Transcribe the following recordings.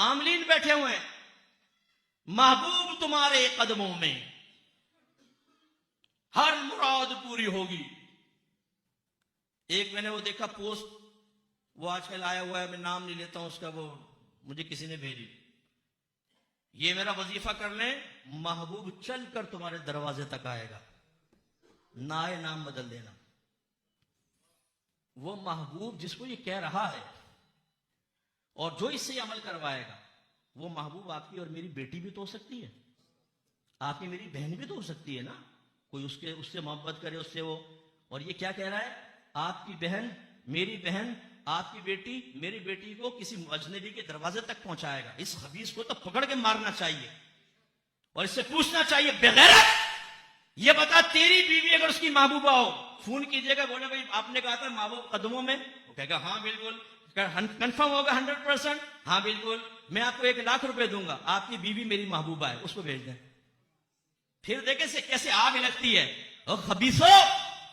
आमलीन बैठे हुए हैं, महबूब तुम्हारे कदमों में, हर मुराद पूरी होगी। एक मैंने वो देखा पोस्ट, वो आजकल आया हुआ है, मैं नाम नहीं लेता हूं उसका, वो मुझे किसी ने भेजी, ये मेरा वजीफा कर ले, महबूब चल कर तुम्हारे दरवाजे तक आएगा, ना आए नाम बदल देना। वो महबूब जिसको ये कह रहा है और जो इससे अमल करवाएगा, वो महबूब आपकी और मेरी बेटी भी तो हो सकती है, आपकी मेरी बहन भी तो हो सकती है ना। कोई उससे मोहब्बत करे, उससे वो, और ये क्या कह रहा है, आपकी बहन, मेरी बहन, आपकी बेटी, मेरी बेटी को किसी अजनबी के दरवाजे तक पहुंचाएगा। इस हबीस को तो पकड़ के मारना चाहिए और इससे पूछना चाहिए, बेगैरत, ये बता तेरी बीवी अगर उसकी महबूबा हो, फोन कीजिएगा, बोले भाई आपने कहा था महबूब कदमों में, वो कहेगा हाँ बिल्कुल, कंफर्म होगा 100%, हाँ बिल्कुल, मैं आपको 1 लाख रुपए दूंगा, आपकी बीवी मेरी महबूबा है, उसको भेज दें। फिर देखे से कैसे आग लगती है। और खबीसो,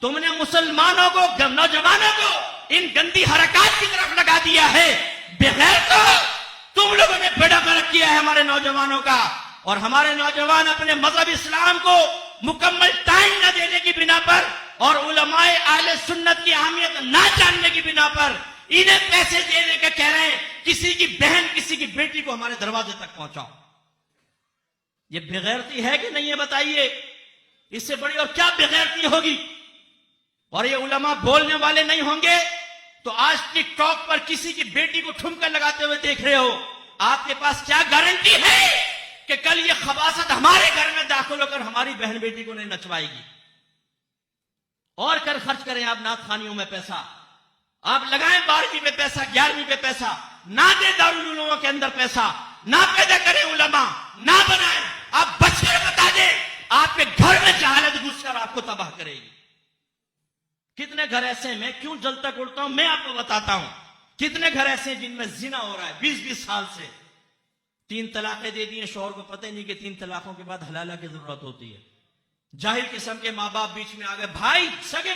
तुमने मुसलमानों को, नौजवानों को इन गंदी हरकत की तरफ लगा दिया है। बगैर तो तुम लोगों ने बेड़ा गर्क किया है हमारे नौजवानों का, और हमारे नौजवान अपने मजहब इस्लाम को मुकम्मल टाइम न देने की बिना पर और उलमाए आले सुन्नत की अहमियत ना जानने की बिना पर इन्हें पैसे देने के कह रहे हैं किसी की बहन, किसी की बेटी को हमारे दरवाजे तक पहुंचाओ। ये बेगैरती है कि नहीं है बताइए, इससे बड़ी और क्या बेगैरती होगी। और ये उलमा बोलने वाले नहीं होंगे तो आज टिकटॉक पर किसी की बेटी को ठुमका लगाते हुए देख रहे हो, आपके पास क्या गारंटी है कि कल ये खबासत हमारे घर में दाखिल होकर हमारी बहन बेटी को नहीं नचवाएगी। और कर खर्च करें आप नात खानियों में पैसा, आप लगाएं 12वीं में पैसा, 11वीं में पैसा, ना दे दारुल उलूम के अंदर पैसा, ना पैदा करें उलमा, ना बनाएं, आप बच्चे बता दें, आपके घर में जहालत घुसकर आपको तबाह करेगी। कितने घर ऐसे हैं, मैं क्यों जल तक उड़ता हूं, मैं आपको बताता हूं, कितने घर ऐसे हैं जिनमें जिना हो रहा है 20-20 साल से, 3 तलाकें दे दी हैं, शौहर को पता ही नहीं कि 3 तलाकों के बाद हलाला की जरूरत होती है। जाहिल किस्म के माँ बाप बीच में आ गए, भाई, सगे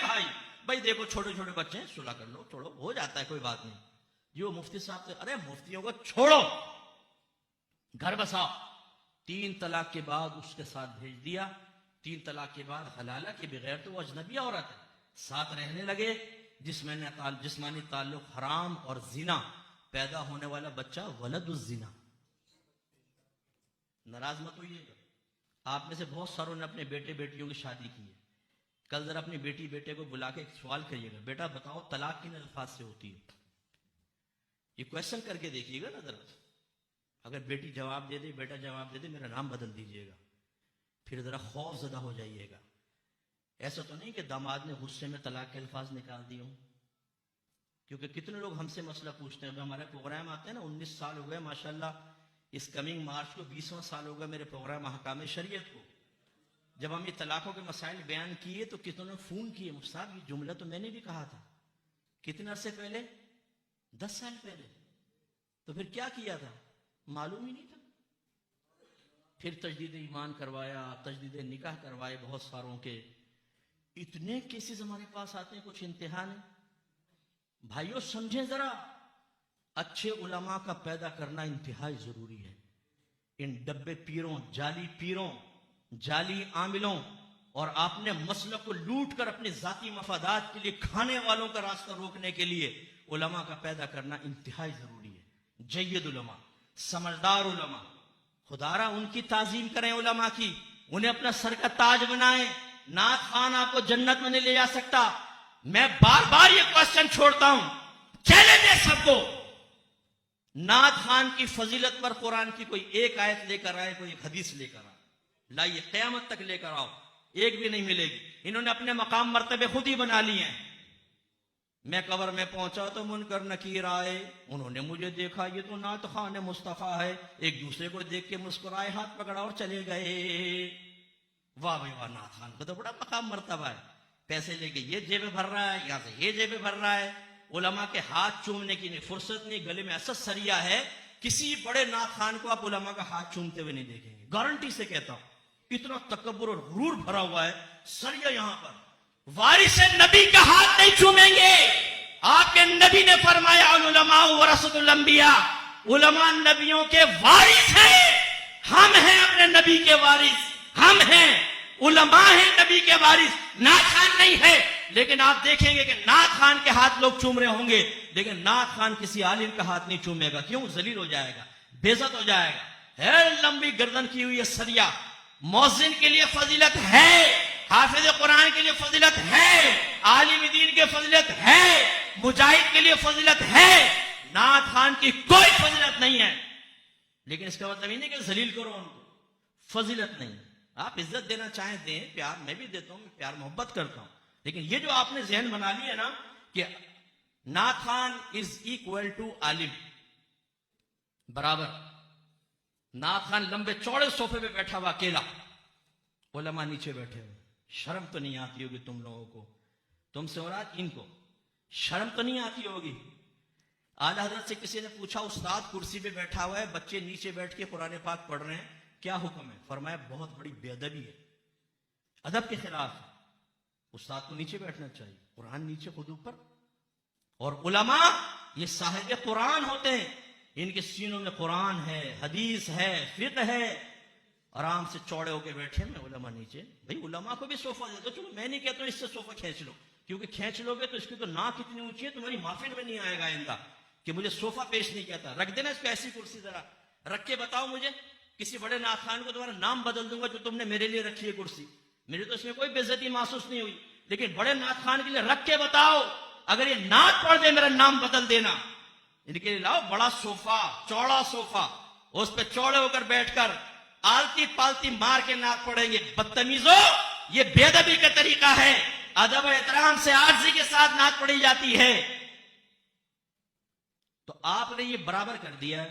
भाई देखो छोटे छोटे बच्चे हैं, सुलह कर लो, छोड़ो, हो जाता है, कोई बात नहीं। जी वो मुफ्ती साहब से, अरे मुफ्तियों को छोड़ो, घर बसाओ। 3 तलाक के बाद उसके साथ भेज दिया, 3 तलाक के बाद हलाला के बगैर तो वो अजनबी औरत है, साथ रहने लगे, जिस्मानी ताल्लुक हराम और जिना, पैदा होने वाला बच्चा वलदुज जिना। नाराज मत होइएगा, आप में से बहुत सारों ने अपने बेटे बेटियों की शादी की है, कल जरा अपनी बेटी बेटे को बुला के एक सवाल करिएगा, बेटा बताओ तलाक किन अल्फाज से होती है, ये क्वेश्चन करके देखिएगा ना जरा। अगर बेटी जवाब दे दे, बेटा जवाब दे दे, मेरा नाम बदल दीजिएगा, फिर जरा खौफ ज़दा हो जाइएगा। ऐसा तो नहीं कि दामाद ने गुस्से में तलाक के अल्फाज निकाल दिए हों, क्योंकि कितने लोग हमसे मसला पूछते हैं। हमारे प्रोग्राम आते हैं ना, 19 साल हो गए माशाल्लाह, इस कमिंग मार्च को 20वां साल होगा मेरे प्रोग्राम अहकाम शरीयत को। जब हम ये तलाकों के मसाइल बयान किए तो कितनों ने फोन किए, मुफ्ताब ये जुमला तो मैंने भी कहा था, कितने अरसे पहले, 10 साल पहले, तो फिर क्या किया था, मालूम ही नहीं था। फिर तजदीद ईमान करवाया, तजदीद निकाह करवाए बहुत सारों के, इतने केसेस हमारे पास आते हैं, कुछ इंतहा नहीं। भाइयों समझें जरा, अच्छे उलमा का पैदा करना इंतहाई जरूरी है। इन डब्बे पीरों, जाली पीरों, जाली आमिलों और आपने मसले को लूट कर अपने जाती मफादात के लिए खाने वालों का रास्ता रोकने के लिए उलमा का पैदा करना इंतहाई जरूरी है। जय्यद उलमा, समझदार उलमा, खुदारा उनकी ताजीम करें, उलमा की, उन्हें अपना सर का ताज बनाएं। नात खान आपको जन्नत में नहीं ले जा सकता। मैं बार बार ये क्वेश्चन छोड़ता हूं, चैलेंज है सबको, नात खान की फजीलत पर कुरान की कोई एक आयत लेकर आए, कोई एक हदीस लेकर आए, लाइए क़यामत तक लेकर आओ, एक भी नहीं मिलेगी। इन्होंने अपने मकाम मर्तबे खुद ही बना लिए हैं। मैं कब्र में पहुंचा तो मुनकर नकीर आए, उन्होंने मुझे देखा ये तो नात खान मुस्तफा है, एक दूसरे को देख के मुस्कुराए, हाथ पकड़ा और चले गए। वाह भाई वाह, नात खान को तो बड़ा मकाम मर्तबा है, पैसे लेके ये जेबे भर रहा है, यहां से ये जेबे भर रहा है। उलमा के हाथ चूमने की नहीं फुर्सत नहीं, गले में ऐसा सरिया है, किसी बड़े नात खान को आप उलमा का हाथ चूमते हुए नहीं देखेंगे, गारंटी से कहता हूं। इतना तकब्बुर और गुरूर भरा हुआ है, सरिया यहां पर, वारिस नबी का हाथ नहीं चूमेंगे। आपके नबी ने फरमाया उलमा वरसतुल अंबिया, उलमा नबियों के वारिस हैं, हम हैं अपने नबी के वारिस, हम हैं उलमा हैं नबी के वारिस, नाथ खान नहीं है। लेकिन आप देखेंगे कि नाथ खान के हाथ लोग चूम रहे होंगे, लेकिन नाथ खान किसी आलिम का हाथ नहीं चूमेगा। क्यों? जलील हो जाएगा, बेइज्जत हो जाएगा। है लंबी गर्दन की हुई है सरिया। मौजिन के लिए फजीलत है, हाफिज कुरान के लिए फजीलत है, आलिम दीन के फजीलत है, मुजाहिद के लिए फजीलत है। नाथ खान की कोई फजीलत नहीं है। लेकिन इसका मतलब ये नहीं कि जलील करो उनको, फजीलत नहीं। आप इज्जत देना चाहें दें, प्यार मैं भी देता हूं, प्यार मोहब्बत करता हूं। लेकिन ये जो आपने जहन बना लिया ना कि नाथ खान इज इक्वल टू आलिम, बराबर। नाथ खान लंबे चौड़े सोफे पे बैठा हुआ अकेला, उलमा नीचे बैठे हुए। शर्म तो नहीं आती होगी तुम लोगों को, तुमसे हो रहा इनको शर्म तो नहीं आती होगी। आला हजरत से किसी ने पूछा, उस्ताद कुर्सी पे बैठा हुआ है, बच्चे नीचे बैठ के कुरान पाक पढ़ रहे हैं, क्या हुक्म है? फरमाया बहुत बड़ी बेअदबी है, अदब के खिलाफ है, उस्ताद को नीचे बैठना चाहिए, कुरान नीचे खुद ऊपर। और उलमा ये साहिब कुरान होते हैं, इनके सीनों में कुरान है, हदीस है, फिक्र है, आराम से चौड़े होके बैठे हैं, उलमा नीचे। भाई उलमा को भी सोफा दे दो, चलो मैं नहीं कहता हूं इससे सोफा खींच लो, क्योंकि खींच लोगे तो इसकी तो नाक इतनी ऊंची है, तुम्हारी महफिल में नहीं आएगा इनका कि मुझे सोफा पेश नहीं कहता। रख देना इसको ऐसी कुर्सी, जरा रख के बताओ मुझे, किसी बड़े नाथ खान को तुम्हारा नाम बदल दूंगा जो तुमने मेरे लिए रखी है कुर्सी। मेरी तो इसमें कोई बेइज्जती महसूस नहीं हुई, लेकिन बड़े नाथ खान के लिए रख के बताओ, अगर ये नाथ पढ़ दे मेरा नाम बदल देना। इनके लिए लाओ बड़ा सोफा, चौड़ा सोफा, उस पर चौड़े होकर बैठकर आलती पालती मार के नाथ पढ़ेंगे। बदतमीजो, ये बेअदबी का तरीका है। अदब एहतराम से आर्जी के साथ नाथ पढ़ी जाती है। तो आपने ये बराबर कर दिया